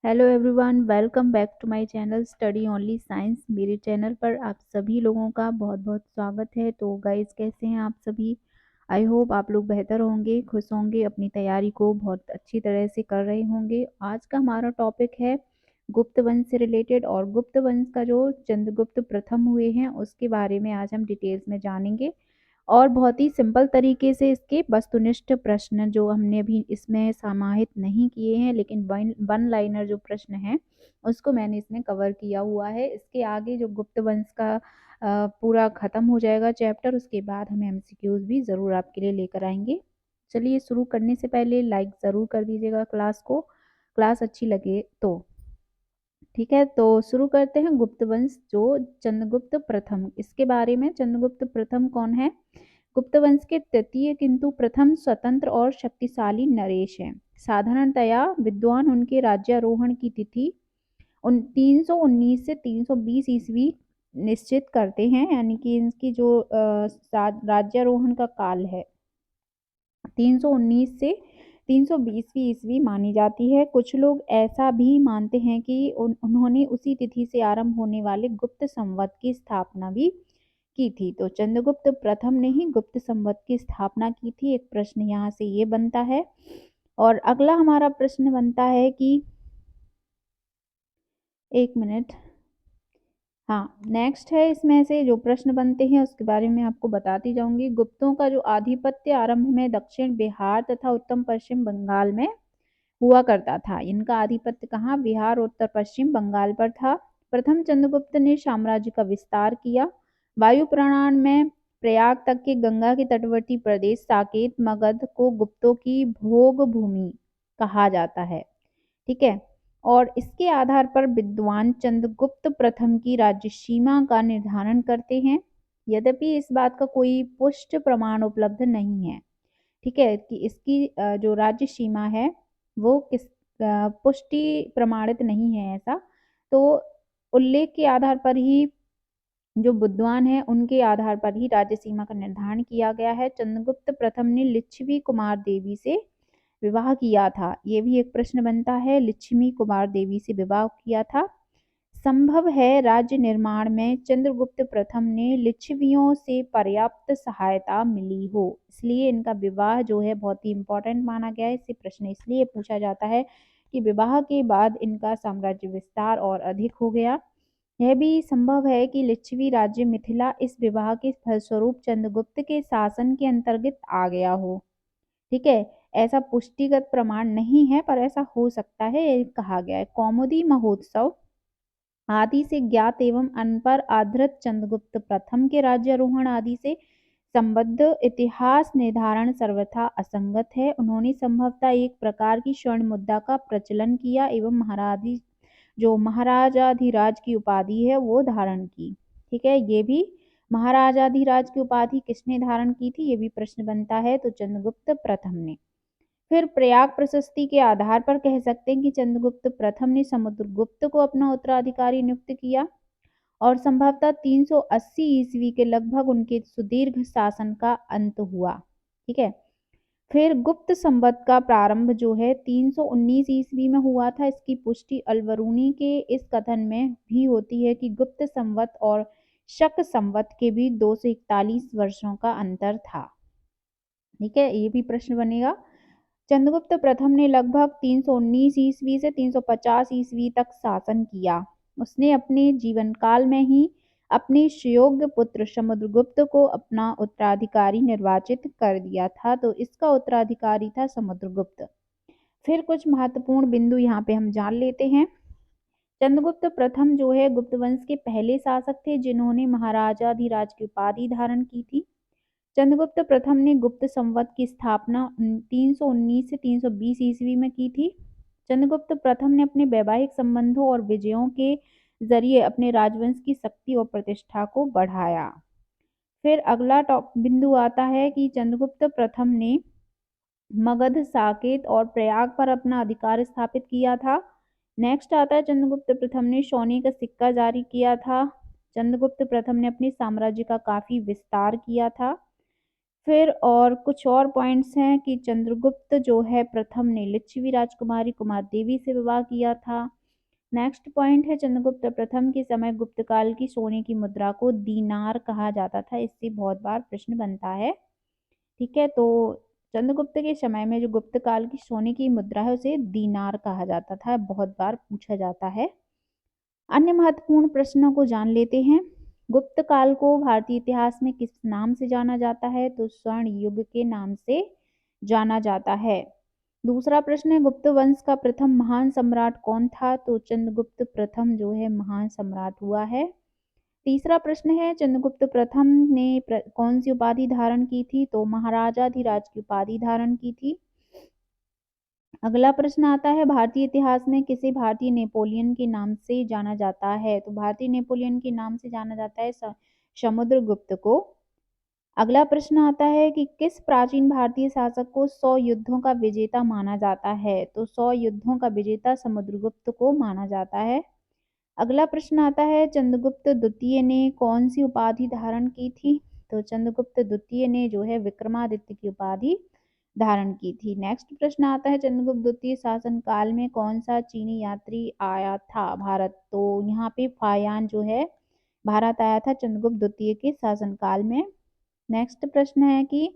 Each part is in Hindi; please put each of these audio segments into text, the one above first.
Hello everyone, welcome back to my channel study only science. मेरे चैनल पर आप सभी लोगों का बहुत बहुत स्वागत है। तो गाइस, कैसे हैं आप सभी? आई होप आप लोग बेहतर होंगे, खुश होंगे, अपनी तैयारी को बहुत अच्छी तरह से कर रहे होंगे। आज का हमारा टॉपिक है गुप्त वंश से रिलेटेड, और गुप्त वंश का जो चंद्रगुप्त प्रथम हुए हैं उसके बारे में आज हम डिटेल्स में जानेंगे। और बहुत ही सिंपल तरीके से इसके वस्तुनिष्ठ प्रश्न जो हमने अभी इसमें समाहित नहीं किए हैं, लेकिन वन वन लाइनर जो प्रश्न हैं उसको मैंने इसमें कवर किया हुआ है। इसके आगे जो गुप्त वंश का पूरा खत्म हो जाएगा चैप्टर, उसके बाद हम एमसीक्यूज भी ज़रूर आपके लिए लेकर आएंगे। चलिए, शुरू करने से पहले लाइक ज़रूर कर दीजिएगा क्लास को, क्लास अच्छी लगे तो। ठीक है, तो शुरू करते हैं। गुप्त वंश जो चंद्रगुप्त प्रथम, इसके बारे में चंद्रगुप्त प्रथम कौन है? गुप्त वंश के तृतीय किंतु प्रथम स्वतंत्र और शक्तिशाली नरेश हैं। साधारणतया विद्वान उनके राज्यारोहण की तिथि 319 से 320 ईस्वी निश्चित करते हैं, यानी कि इनकी जो राज्यारोहण का काल है 319 से 320वीं ईस्वी मानी जाती है। कुछ लोग ऐसा भी मानते हैं कि उन्होंने उसी तिथि से आरंभ होने वाले गुप्त संवत की स्थापना भी की थी। तो चंद्रगुप्त प्रथम ने ही गुप्त संवत की स्थापना की थी। एक प्रश्न यहाँ से ये बनता है। और अगला हमारा प्रश्न बनता है कि, एक मिनट, हाँ, नेक्स्ट है, इसमें से जो प्रश्न बनते हैं उसके बारे में आपको बताती जाऊंगी। गुप्तों का जो आधिपत्य आरंभ में दक्षिण बिहार तथा उत्तर पश्चिम बंगाल में हुआ करता था। इनका आधिपत्य कहाँ? बिहार, उत्तर पश्चिम बंगाल पर था। प्रथम चंद्रगुप्त ने साम्राज्य का विस्तार किया। वायु पुराण में प्रयाग तक के गंगा के तटवर्ती प्रदेश साकेत मगध को गुप्तों की भोग भूमि कहा जाता है। ठीक है, और इसके आधार पर विद्वान चंद्रगुप्त प्रथम की राज्य सीमा का निर्धारण करते हैं। यद्यपि इस बात का कोई पुष्ट प्रमाण उपलब्ध नहीं है, ठीक है, कि इसकी जो राज्य सीमा है वो किस पुष्टि प्रमाणित नहीं है ऐसा। तो उल्लेख के आधार पर ही, जो विद्वान है उनके आधार पर ही राज्य सीमा का निर्धारण किया गया है। चंद्रगुप्त प्रथम ने लिच्छवी कुमार देवी से विवाह किया था। ये भी एक प्रश्न बनता है, लिच्छवी कुमार देवी से विवाह किया था। संभव है राज्य निर्माण में चंद्रगुप्त प्रथम ने लिच्छवियों से पर्याप्त सहायता मिली हो, इसलिए इनका विवाह जो है बहुत ही इंपॉर्टेंट माना गया है। इससे प्रश्न इसलिए पूछा जाता है कि विवाह के बाद इनका साम्राज्य विस्तार और अधिक हो गया। यह भी संभव है कि लिच्छवी राज्य मिथिला इस विवाह के फलस्वरूप चंद्रगुप्त के शासन के अंतर्गत आ गया हो। ठीक है, ऐसा पुष्टिगत प्रमाण नहीं है पर ऐसा हो सकता है, ये कहा गया है। कौमुदी महोत्सव आदि से ज्ञात एवं अनपर आधृत चंद्रगुप्त प्रथम के राज्यारोहण आदि से संबद्ध इतिहास निर्धारण सर्वथा असंगत है। उन्होंने संभवतः एक प्रकार की स्वर्ण मुद्रा का प्रचलन किया एवं महाराजी जो महाराजाधिराज की उपाधि है वो धारण की। ठीक है, ये भी महाराजाधिराज की उपाधि किसने धारण की थी, ये भी प्रश्न बनता है। तो चंद्रगुप्त प्रथम ने। फिर प्रयाग प्रशस्ति के आधार पर कह सकते हैं कि चंद्रगुप्त प्रथम ने समुद्रगुप्त को अपना उत्तराधिकारी नियुक्त किया, और संभवतः 380 ईस्वी के लगभग उनके सुदीर्घ शासन का अंत हुआ। ठीक है, फिर गुप्त संवत का प्रारंभ जो है 319 ईस्वी में हुआ था। इसकी पुष्टि अलबरूनी के इस कथन में भी होती है कि गुप्त संवत और शक संवत के भी 241 वर्षों का अंतर था। ठीक है, ये भी प्रश्न बनेगा। चंद्रगुप्त प्रथम ने लगभग 319 ईस्वी से 350 ईस्वी तक शासन किया। उसने अपने जीवन काल में ही अपने सुयोग्य पुत्र समुद्रगुप्त को अपना उत्तराधिकारी निर्वाचित कर दिया था। तो इसका उत्तराधिकारी था समुद्रगुप्त। फिर कुछ महत्वपूर्ण बिंदु यहाँ पे हम जान लेते हैं। चंद्रगुप्त प्रथम जो है गुप्त वंश के पहले शासक थे जिन्होंने महाराजाधिराज की उपाधि धारण की थी। चंद्रगुप्त प्रथम ने गुप्त संवत की स्थापना 319 से 320 ईस्वी में की थी। चंद्रगुप्त प्रथम ने अपने वैवाहिक संबंधों और विजयों के जरिए अपने राजवंश की शक्ति और प्रतिष्ठा को बढ़ाया। फिर अगला टॉप बिंदु आता है कि चंद्रगुप्त प्रथम ने मगध, साकेत और प्रयाग पर अपना अधिकार स्थापित किया था। नेक्स्ट आता है, चंद्रगुप्त प्रथम ने सोने का सिक्का जारी किया था। चंद्रगुप्त प्रथम ने अपने साम्राज्य का काफी विस्तार किया था। फिर और कुछ और पॉइंट्स हैं कि चंद्रगुप्त जो है प्रथम ने लिच्छवी राजकुमारी कुमार देवी से विवाह किया था। नेक्स्ट पॉइंट है चंद्रगुप्त प्रथम के समय गुप्त काल की सोने की मुद्रा को दीनार कहा जाता था। इससे बहुत बार प्रश्न बनता है। ठीक है, तो चंद्रगुप्त के समय में जो गुप्त काल की सोने की मुद्रा है उसे दीनार कहा जाता था, बहुत बार पूछा जाता है। अन्य महत्वपूर्ण प्रश्नों को जान लेते हैं। गुप्त काल को भारतीय इतिहास में किस नाम से जाना जाता है? तो स्वर्ण युग के नाम से जाना जाता है। दूसरा प्रश्न है गुप्त वंश का प्रथम महान सम्राट कौन था? तो चंद्रगुप्त प्रथम जो है महान सम्राट हुआ है। तीसरा प्रश्न है चंद्रगुप्त प्रथम ने कौन सी उपाधि धारण की थी? तो महाराजाधिराज की उपाधि धारण की थी। अगला प्रश्न आता है भारतीय इतिहास में किसे भारतीय नेपोलियन के नाम से जाना जाता है? तो भारतीय नेपोलियन के नाम से जाना जाता है समुद्रगुप्त को। अगला प्रश्न आता है कि किस प्राचीन भारतीय शासक को 100 युद्धों का विजेता माना जाता है? तो 100 युद्धों का विजेता समुद्रगुप्त को माना जाता है। अगला प्रश्न आता है चंद्रगुप्त द्वितीय ने कौन सी उपाधि धारण की थी? तो चंद्रगुप्त द्वितीय ने जो है विक्रमादित्य की उपाधि धारण की थी। नेक्स्ट प्रश्न आता है चंद्रगुप्त द्वितीय शासन काल में कौन सा चीनी यात्री आया था भारत? तो यहाँ पे फायान जो है भारत आया था चंद्रगुप्त द्वितीय के शासन काल में। नेक्स्ट प्रश्न है कि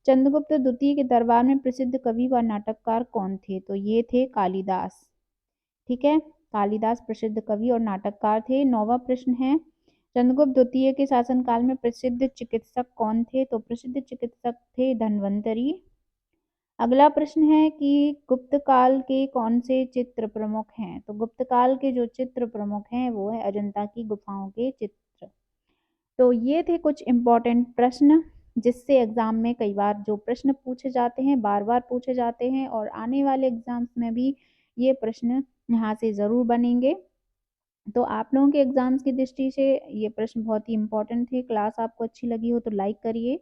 चंद्रगुप्त द्वितीय के दरबार में प्रसिद्ध कवि व नाटककार कौन थे? तो ये थे कालिदास। ठीक है, कालिदास प्रसिद्ध कवि और नाटककार थे। नौवां प्रश्न है चंद्रगुप्त द्वितीय के शासनकाल में प्रसिद्ध चिकित्सक कौन थे? तो प्रसिद्ध चिकित्सक थे धन्वंतरी। अगला प्रश्न है कि गुप्त काल के कौन से चित्र प्रमुख हैं? तो गुप्त काल के जो चित्र प्रमुख हैं वो है अजंता की गुफाओं के चित्र। तो ये थे कुछ इम्पोर्टेंट प्रश्न जिससे एग्जाम में कई बार जो प्रश्न पूछे जाते हैं बार बार पूछे जाते हैं और आने वाले एग्जाम्स में भी ये प्रश्न यहाँ से ज़रूर बनेंगे। तो आप लोगों के एग्जाम्स की दृष्टि से ये प्रश्न बहुत ही इंपॉर्टेंट थे। क्लास आपको अच्छी लगी हो तो लाइक करिए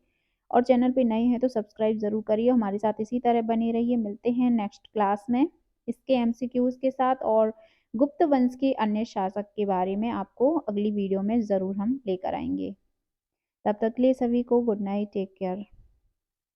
और चैनल पे नए हैं तो सब्सक्राइब ज़रूर करिए। हमारे साथ इसी तरह बने रहिए। मिलते हैं नेक्स्ट क्लास में इसके एमसीक्यूज के साथ और गुप्त वंश के अन्य शासक के बारे में आपको अगली वीडियो में ज़रूर हम लेकर आएंगे। तब तक के लिए सभी को गुड नाइट, टेक केयर।